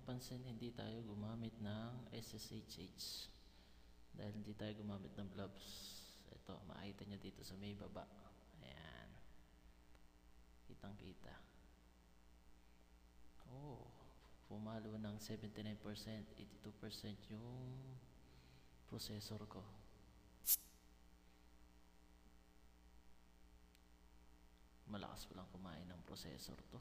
mapapansin, hindi tayo gumamit ng SSHH dahil hindi tayo gumamit ng blobs. Ito, makikita nyo dito sa may baba. Ayan, kitang kita. Oh, pumalo ng 79%, 82% yung processor ko. Malakas palang kumain ng processor to.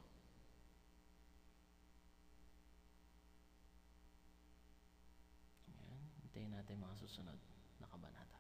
Ayan, hintayin natin mga susunod na kabanata.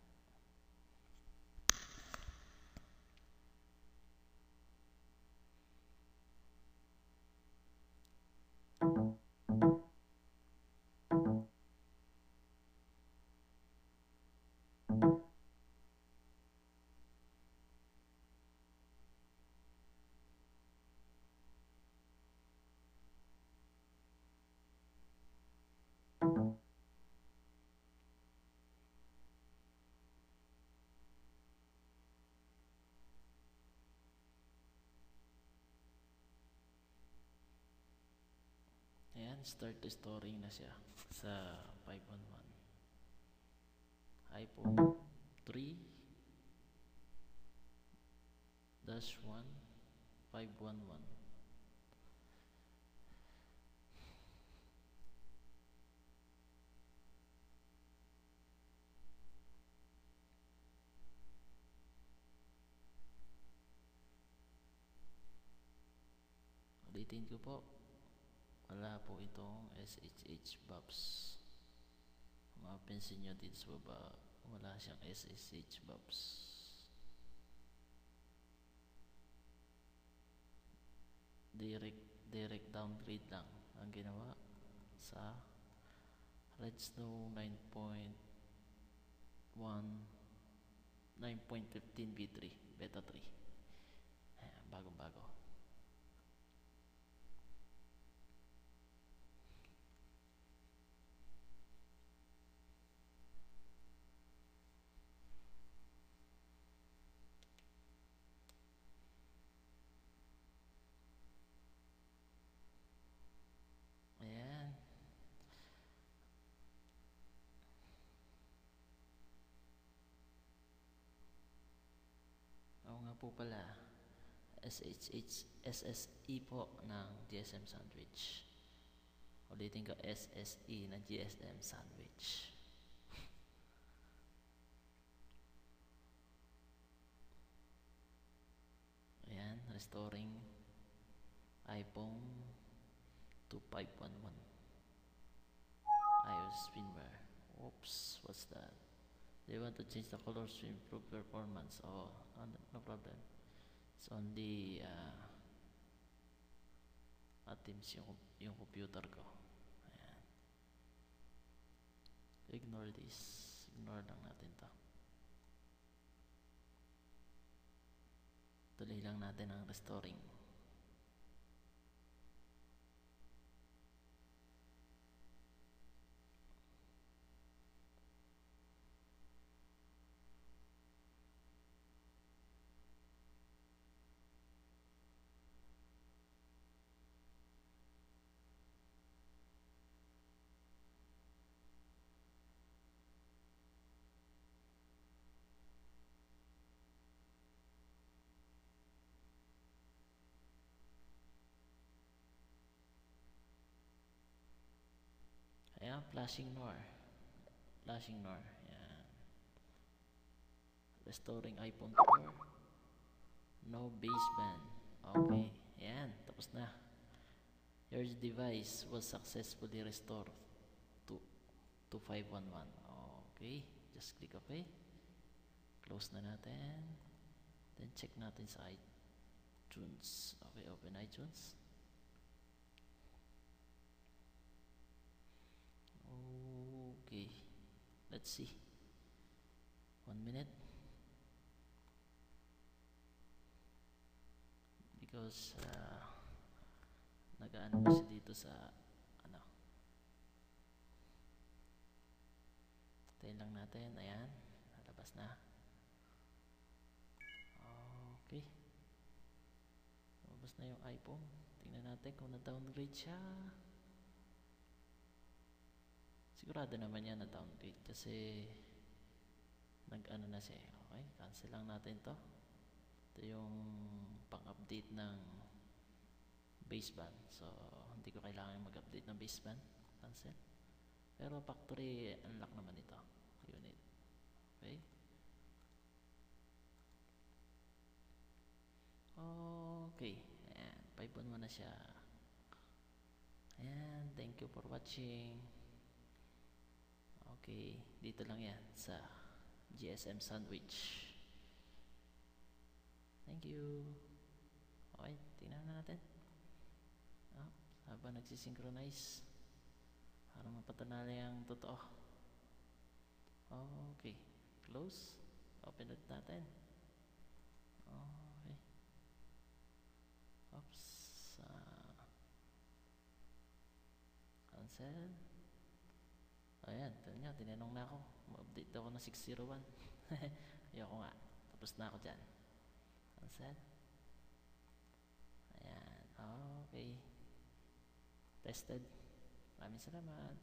Ayan, start storing na siya sa 511. iPhone 3-1-511. Ulitin ko po, wala po itong SSH bobs. Mapapansin nyo dito sa baba, wala siyang SSH bobs. Direct downgrade lang ang ginawa sa Redsnow 9.15 V3 Beta 3. Ayan, bagong-bago. Ayan. Oo nga po pala, SSE po ng GSM Sandwich. Ulitin ko, SSE ng GSM Sandwich. Ayan, restoring iPhone 2511 iOS firmware. Oops, what's that? They want to change the colors to improve performance. Oh, no problem. It's only attempts yung computer ko. Ayan. Ignore this. Ignore lang natin to. Tuloy lang natin ang restoring. Ayan, flashing NOR. Ayan. Restoring iPhone 4. No baseband. Okay. Ayan, tapos na. Your device was successfully restored to 511. Okay. Just click OK. Close na natin. Then check natin sa iTunes. Okay, open iTunes. Okay, let's see. 1 minute, because nag-ano pa siya dito sa ano. Tayin lang natin. Ayan, nalabas na. Okay, lumabas na yung iPhone. Tingnan natin kung na-downgrade siya. Sigurado naman yan na downgrade kasi nag-ano na siya. Okay, cancel lang natin to. Ito yung pang-update ng baseband. So, hindi ko kailangan mag-update ng baseband. Cancel. Pero factory unlock naman ito. Unit. Okay. Okay. Ayan. 5 mo na siya. Ayan. Thank you for watching. Okay. Dito lang yan sa GSM Sandwich. Thank you. Okay. Tingnan na natin. Habang nagsisynchronize para mapatunala yung totoo. Okay. Close. Open ulit natin. Okay. Oops. Cancel. Ayan. Tinanong na ako. Ma-update ako na 601. Ayoko nga. Tapos na ako dyan. Cancel. Ayan. Okay. Tested. Maraming salamat.